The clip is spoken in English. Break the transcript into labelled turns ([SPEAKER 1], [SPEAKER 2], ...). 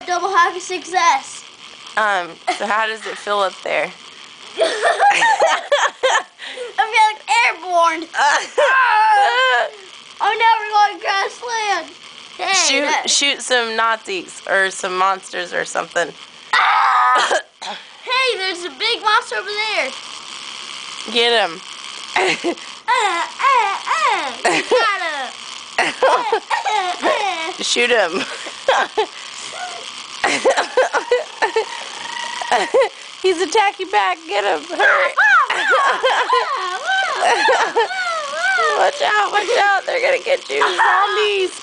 [SPEAKER 1] Double hack of success.
[SPEAKER 2] So how does it feel up there?
[SPEAKER 1] I feel like airborne. I'm never going to grassland. Hey,
[SPEAKER 2] shoot some Nazis or some monsters or something.
[SPEAKER 1] Hey, there's a big monster over there.
[SPEAKER 2] Get him. Shoot him. He's attacking back. Get him. Hurry. Watch out. They're going to get you. Zombies.